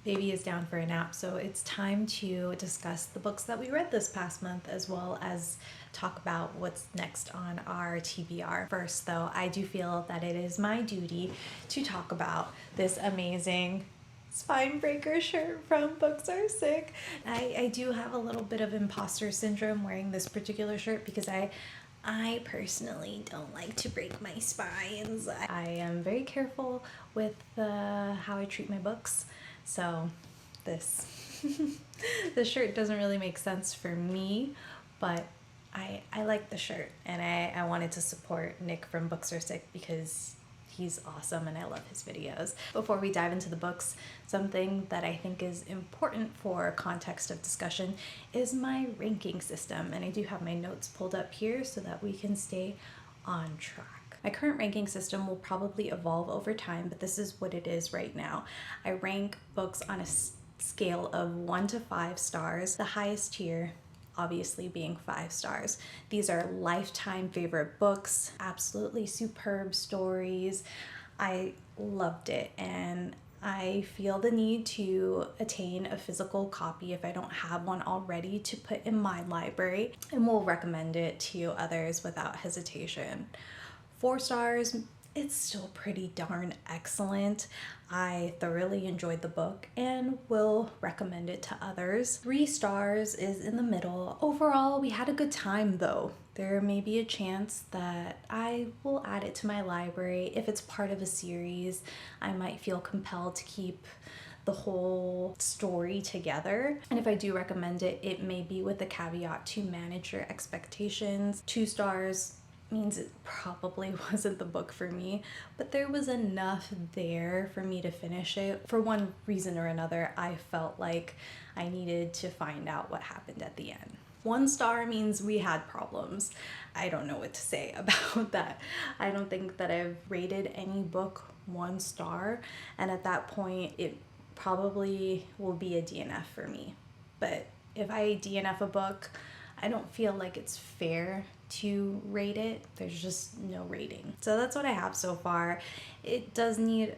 Baby is down for a nap, so it's time to discuss the books that we read this past month, as well as talk about what's next on our TBR. First, though, I do feel that it is my duty to talk about this amazing spine breaker shirt from Books Are Sick. I do have a little bit of imposter syndrome wearing this particular shirt because I personally don't like to break my spines. I am very careful with how I treat my books. So this shirt doesn't really make sense for me, but I like the shirt, and I wanted to support Nick from Books Are Sick because he's awesome and I love his videos. Before we dive into the books, something that I think is important for context of discussion is my ranking system, and I do have my notes pulled up here so that we can stay on track. My current ranking system will probably evolve over time, but this is what it is right now. I rank books on a scale of 1 to 5 stars, the highest tier obviously being 5 stars. These are lifetime favorite books, absolutely superb stories. I loved it, and I feel the need to attain a physical copy if I don't have one already to put in my library, and will recommend it to others without hesitation. 4 stars, it's still pretty darn excellent. I thoroughly enjoyed the book and will recommend it to others. 3 stars is in the middle. Overall, we had a good time though. There may be a chance that I will add it to my library. If it's part of a series, I might feel compelled to keep the whole story together. And if I do recommend it, it may be with the caveat to manage your expectations. 2 stars means it probably wasn't the book for me, but there was enough there for me to finish it. For one reason or another, I felt like I needed to find out what happened at the end. 1 star means we had problems. I don't know what to say about that. I don't think that I've rated any book 1 star, and at that point it probably will be a DNF for me. But if I DNF a book, I don't feel like it's fair to rate it. There's just no rating. So that's what I have so far. It does need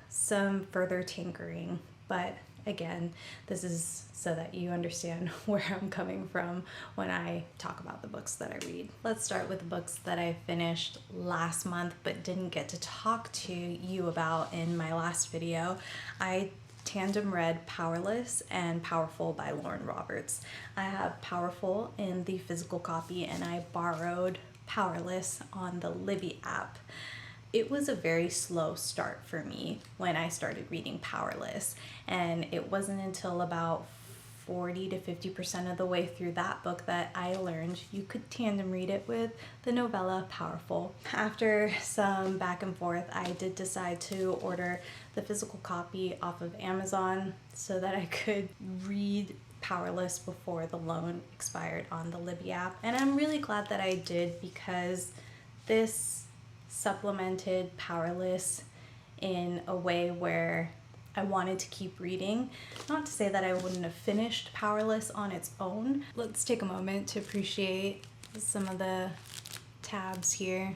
some further tinkering, but again, this is so that you understand where I'm coming from when I talk about the books that I read. Let's start with the books that I finished last month but didn't get to talk to you about in my last video. I tandem read Powerless and Powerful by Lauren Roberts. I have Powerful in the physical copy, and I borrowed Powerless on the Libby app. It was a very slow start for me when I started reading Powerless, and it wasn't until about 40 to 50% of the way through that book that I learned you could tandem read it with the novella Powerful. After some back and forth, I did decide to order the physical copy off of Amazon so that I could read Powerless before the loan expired on the Libby app. And I'm really glad that I did, because this supplemented Powerless in a way where I wanted to keep reading. Not to say that I wouldn't have finished Powerless on its own. Let's take a moment to appreciate some of the tabs here.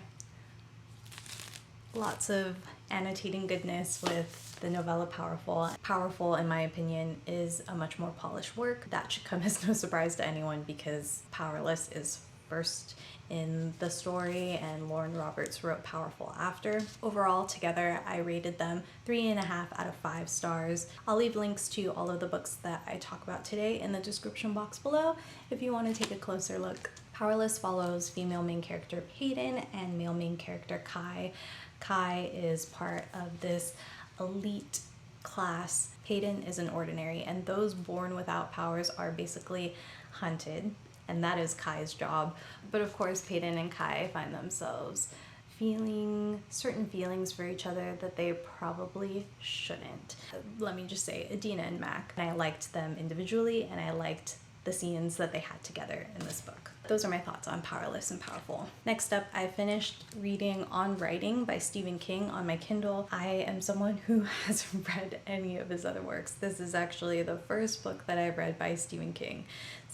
Lots of annotating goodness with the novella Powerful. Powerful, in my opinion, is a much more polished work. That should come as no surprise to anyone, because Powerless is first in the story and Lauren Roberts wrote Powerful after. Overall, together, I rated them 3.5 out of 5 stars. I'll leave links to all of the books that I talk about today in the description box below if you want to take a closer look. Powerless follows female main character Peyton and male main character Kai. Kai is part of this elite class. Peyton is an ordinary, and those born without powers are basically hunted, and that is Kai's job. But of course, Peyton and Kai find themselves feeling certain feelings for each other that they probably shouldn't. Let me just say, Adina and Mac, and I liked them individually, and I liked the scenes that they had together in this book. Those are my thoughts on Powerless and Powerful. Next up, I finished reading On Writing by Stephen King on my Kindle. I am someone who hasn't read any of his other works. This is actually the first book that I've read by Stephen King.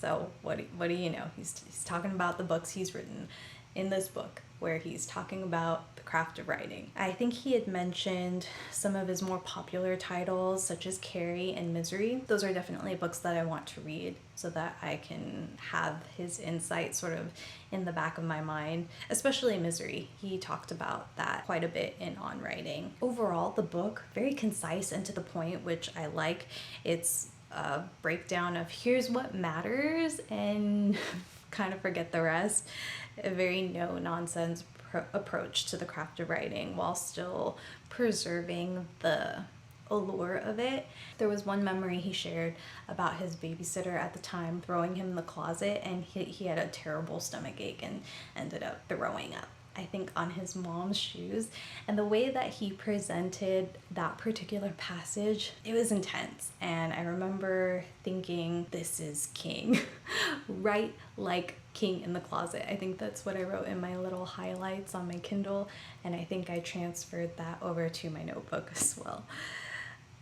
So what do you know? He's talking about the books he's written. In this book, where he's talking about the craft of writing. I think he had mentioned some of his more popular titles, such as Carrie and Misery. Those are definitely books that I want to read so that I can have his insight sort of in the back of my mind, especially Misery. He talked about that quite a bit in On Writing. Overall, the book, very concise and to the point, which I like. It's a breakdown of here's what matters and kind of forget the rest. A very no-nonsense approach to the craft of writing while still preserving the allure of it. There was one memory he shared about his babysitter at the time throwing him in the closet, and he had a terrible stomach ache and ended up throwing up, I think, on his mom's shoes. And the way that he presented that particular passage, it was intense. And I remember thinking, this is king. Write like king in the closet. I think that's what I wrote in my little highlights on my Kindle, and I think I transferred that over to my notebook as well.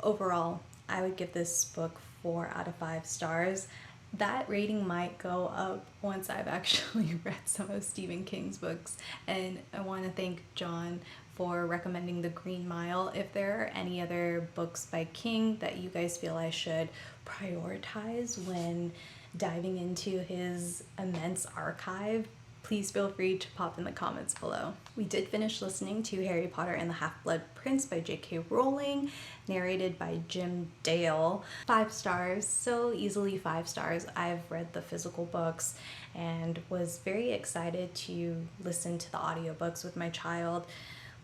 Overall, I would give this book 4 out of 5 stars. That rating might go up once I've actually read some of Stephen King's books. And I want to thank John for recommending The Green Mile. If there are any other books by King that you guys feel I should prioritize when diving into his immense archive, please feel free to pop in the comments below. We did finish listening to Harry Potter and the Half-Blood Prince by J.K. Rowling, narrated by Jim Dale. 5 stars, so easily 5 stars. I've read the physical books and was very excited to listen to the audiobooks with my child.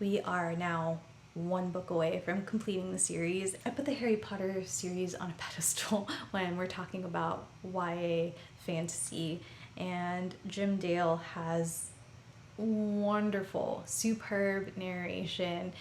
We are now 1 book away from completing the series. I put the Harry Potter series on a pedestal when we're talking about YA fantasy, and Jim Dale has wonderful, superb narration.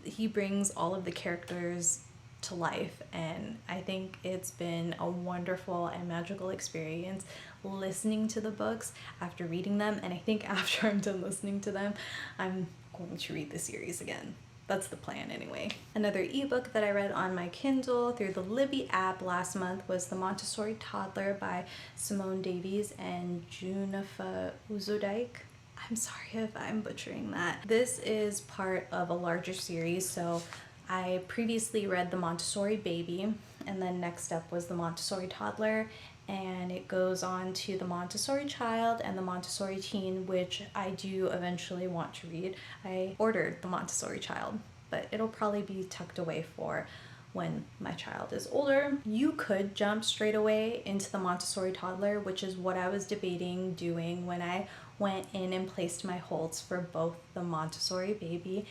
He brings all of the characters to life, and I think it's been a wonderful and magical experience listening to the books after reading them, and I think after I'm done listening to them, I'm going to read the series again. That's the plan anyway. Another ebook that I read on my Kindle through the Libby app last month was The Montessori Toddler by Simone Davies and Junifa Uzodike. I'm sorry if I'm butchering that. This is part of a larger series, so I previously read The Montessori Baby, and then next up was The Montessori Toddler, and it goes on to The Montessori Child and The Montessori Teen, which I do eventually want to read. I ordered The Montessori Child, but it'll probably be tucked away for when my child is older. You could jump straight away into The Montessori Toddler, which is what I was debating doing when I went in and placed my holds for both The Montessori Baby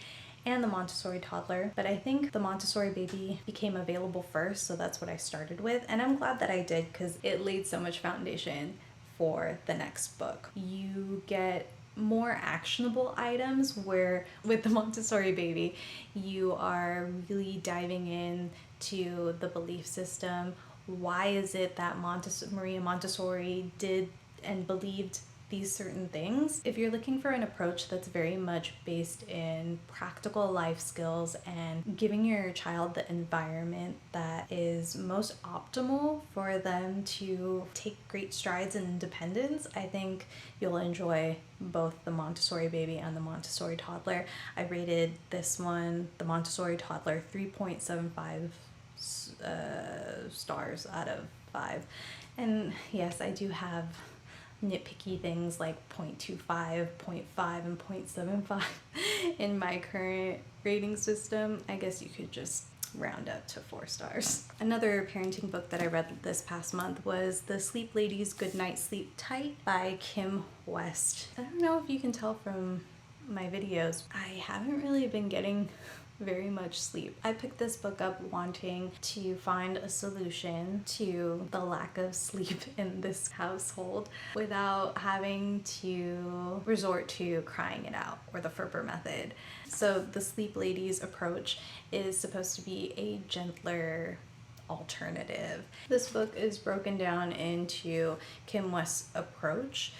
and The Montessori Toddler, but I think The Montessori Baby became available first, so that's what I started with, and I'm glad that I did because it laid so much foundation for the next book. You get more actionable items, where with The Montessori Baby you are really diving in to the belief system. Why is it that Maria Montessori did and believed these certain things? If you're looking for an approach that's very much based in practical life skills and giving your child the environment that is most optimal for them to take great strides in independence, I think you'll enjoy both The Montessori Baby and The Montessori Toddler. I rated this one, The Montessori Toddler, 3.75 stars out of 5. And yes, I do have nitpicky things like 0.25, 0.5, and 0.75 in my current rating system. I guess you could just round up to 4 stars. Another parenting book that I read this past month was The Sleep Ladies Good Night Sleep Tight by Kim West. I don't know if you can tell from my videos, I haven't really been getting very much sleep. I picked this book up wanting to find a solution to the lack of sleep in this household without having to resort to crying it out or the Ferber method. So the Sleep Ladies approach is supposed to be a gentler alternative. This book is broken down into Kim West's approach,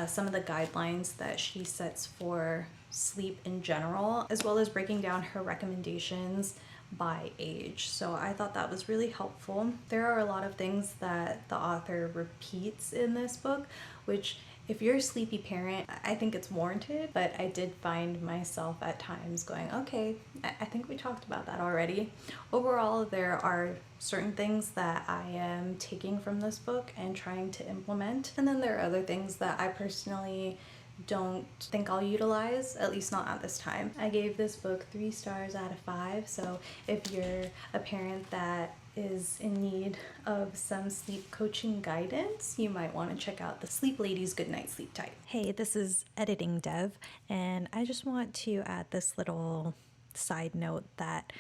some of the guidelines that she sets for sleep in general, as well as breaking down her recommendations by age. So I thought that was really helpful. There are a lot of things that the author repeats in this book, which If you're a sleepy parent, I think it's warranted, but I did find myself at times going, okay, I think we talked about that already. Overall, there are certain things that I am taking from this book and trying to implement, and then there are other things that I personally don't think I'll utilize, at least not at this time. I gave this book 3 stars out of 5, so if you're a parent that is in need of some sleep coaching guidance, you might want to check out the Sleep Ladies Goodnight Sleep Tight. Hey, this is Editing Dev, and I just want to add this little side note that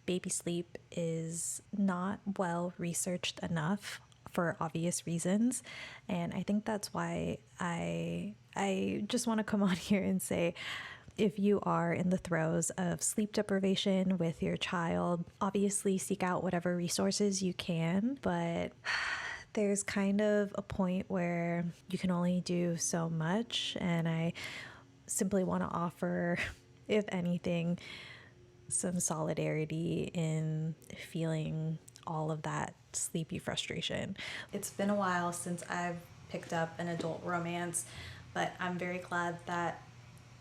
baby sleep is not well researched enough for obvious reasons, and I think that's why I just want to come on here and say, if you are in the throes of sleep deprivation with your child, obviously seek out whatever resources you can, but there's kind of a point where you can only do so much, and I simply want to offer, if anything, some solidarity in feeling all of that sleepy frustration. It's been a while since I've picked up an adult romance, but I'm very glad that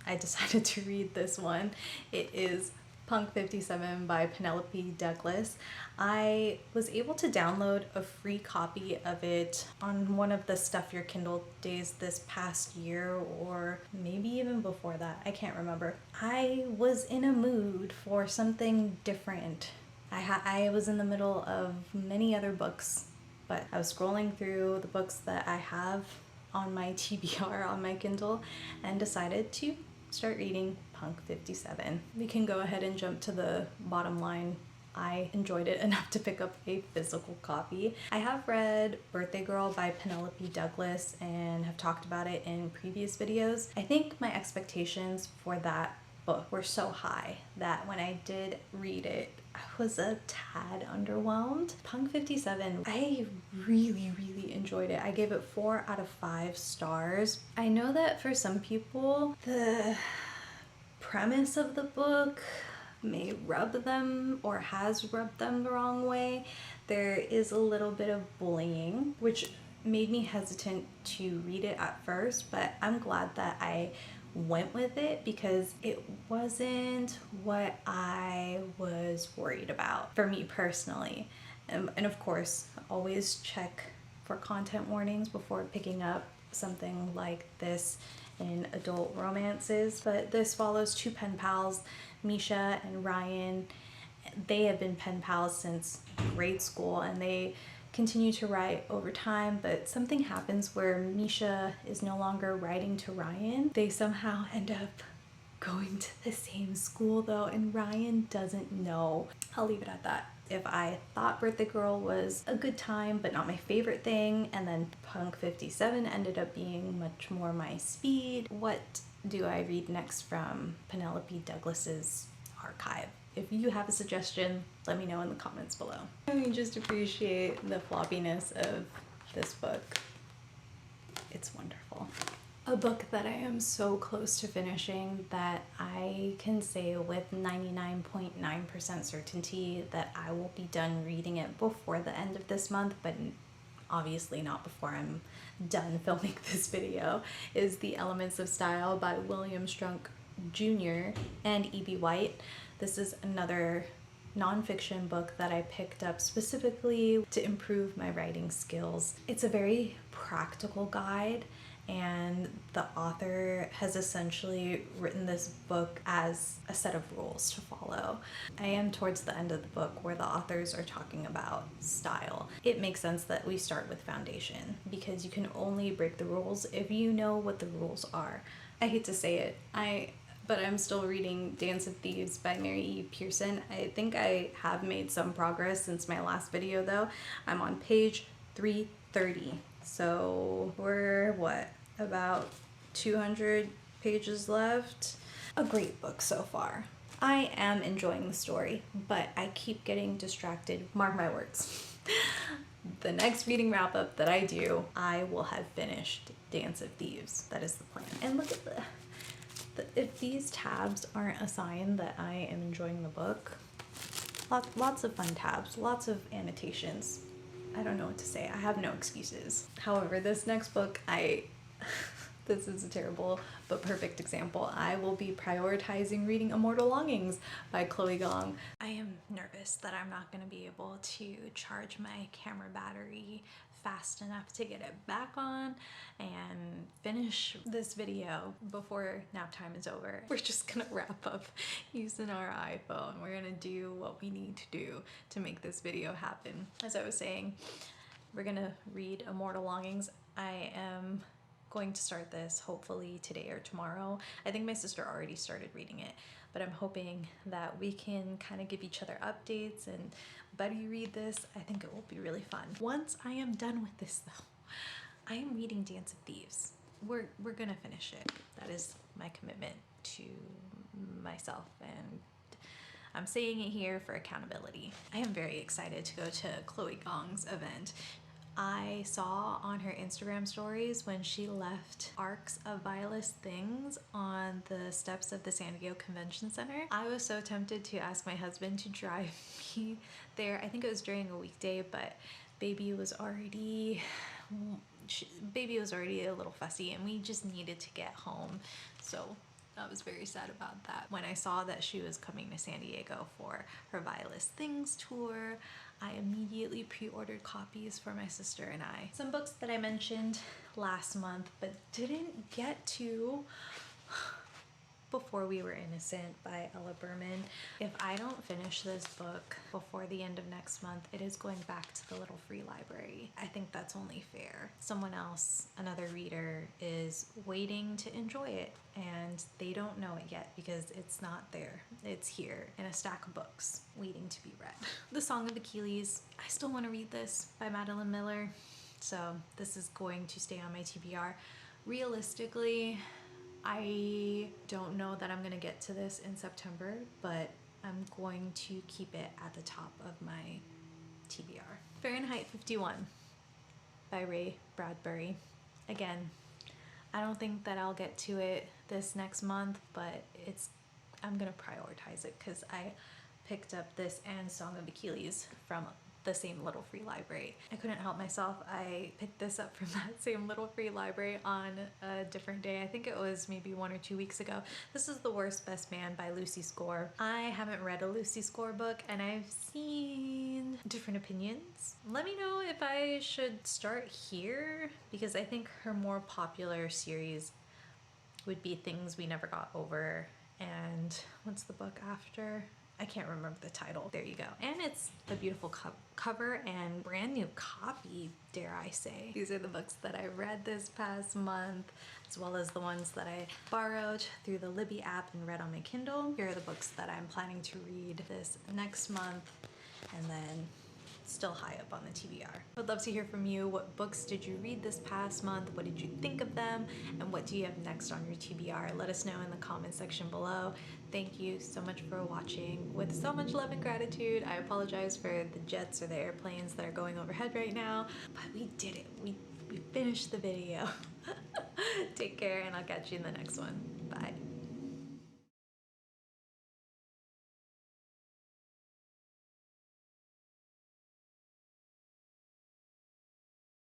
I decided to read this one. It is Punk 57 by Penelope Douglas. I was able to download a free copy of it on one of the Stuff Your Kindle days this past year, or maybe even before that. I can't remember. I was in a mood for something different. I was in the middle of many other books, but I was scrolling through the books that I have on my TBR on my Kindle and decided to start reading Punk 57. We can go ahead and jump to the bottom line. I enjoyed it enough to pick up a physical copy. I have read Birthday Girl by Penelope Douglas and have talked about it in previous videos. I think my expectations for that book were so high that when I did read it, I was a tad underwhelmed. Punk 57, I really enjoyed it. I gave it 4 out of 5 stars. I know that for some people, the premise of the book may rub them or has rubbed them the wrong way. There is a little bit of bullying, which made me hesitant to read it at first, but I'm glad that I went with it because it wasn't what I was worried about for me personally. And of course, always check for content warnings before picking up something like this in adult romances. But this follows 2 pen pals, Misha and Ryan. They have been pen pals since grade school and they continue to write over time, but something happens where Misha is no longer writing to Ryan. They somehow end up going to the same school though, and Ryan doesn't know. I'll leave it at that. If I thought Birthday Girl was a good time but not my favorite thing, and then Punk 57 ended up being much more my speed, what do I read next from Penelope Douglas's archive? If you have a suggestion, let me know in the comments below. I just appreciate the floppiness of this book. It's wonderful. A book that I am so close to finishing that I can say with 99.9% certainty that I will be done reading it before the end of this month, but obviously not before I'm done filming this video, is The Elements of Style by William Strunk Jr. and E.B. White. This is another nonfiction book that I picked up specifically to improve my writing skills. It's a very practical guide, and the author has essentially written this book as a set of rules to follow. I am towards the end of the book where the authors are talking about style. It makes sense that we start with foundation because you can only break the rules if you know what the rules are. I hate to say it, but I'm still reading Dance of Thieves by Mary E. Pearson. I think I have made some progress since my last video though. I'm on page 330. So we're about 200 pages left. A great book so far. I am enjoying the story, but I keep getting distracted. Mark my words. The next reading wrap up that I do, I will have finished Dance of Thieves. That is the plan. And look at if these tabs aren't a sign that I am enjoying the book. Lots of fun tabs, lots of annotations. I don't know what to say. I have no excuses. However, this next book, This is a terrible but perfect example. I will be prioritizing reading Immortal Longings by Chloe Gong. I am nervous that I'm not going to be able to charge my camera battery fast enough to get it back on and finish this video before nap time is over. We're just gonna wrap up using our iPhone. We're gonna do what we need to do to make this video happen. As I was saying, we're gonna read Immortal Longings. I am going to start this hopefully today or tomorrow. I think my sister already started reading it, but I'm hoping that we can kind of give each other updates and better you read this. I think it will be really fun. Once I am done with this though, I am reading Dance of Thieves. We're gonna finish it. That is my commitment to myself, and I'm saying it here for accountability. I am very excited to go to Chloe Gong's event. I saw on her Instagram stories when she left Arcs of Vilest Things on the steps of the San Diego Convention Center. I was so tempted to ask my husband to drive me there. I think it was during a weekday, but baby was already a little fussy and we just needed to get home. So I was very sad about that. When I saw that she was coming to San Diego for her Vilest Things tour, I immediately pre-ordered copies for my sister and I. Some books that I mentioned last month but didn't get to: Before We Were Innocent by Ella Berman. If I don't finish this book before the end of next month, it is going back to the little free library. I think that's only fair. Someone else, another reader, is waiting to enjoy it and they don't know it yet because it's not there. It's here in a stack of books waiting to be read. The Song of Achilles. I still want to read this by Madeline Miller, so this is going to stay on my TBR. Realistically, I don't know that I'm gonna get to this in September, but I'm going to keep it at the top of my TBR. Fahrenheit 51 by Ray Bradbury. Again, I don't think that I'll get to it this next month, but I'm gonna prioritize it because I picked up this and Song of Achilles from the same little free library. I couldn't help myself. I picked this up from that same little free library on a different day. I think it was maybe 1 or 2 weeks ago. This is The Worst Best Man by Lucy Score. I haven't read a Lucy Score book and I've seen different opinions. Let me know if I should start here because I think her more popular series would be Things We Never Got Over, and what's the book after? I can't remember the title. There you go. And it's a beautiful cover and brand new copy, dare I say. These are the books that I read this past month, as well as the ones that I borrowed through the Libby app and read on my Kindle. Here are the books that I'm planning to read this next month, and then still high up on the TBR. I'd love to hear from you. What books did you read this past month? What did you think of them? And what do you have next on your TBR? Let us know in the comment section below. Thank you so much for watching. With so much love and gratitude. I apologize for the jets or the airplanes that are going overhead right now, but we did it. We finished the video. Take care and I'll catch you in the next one. Bye.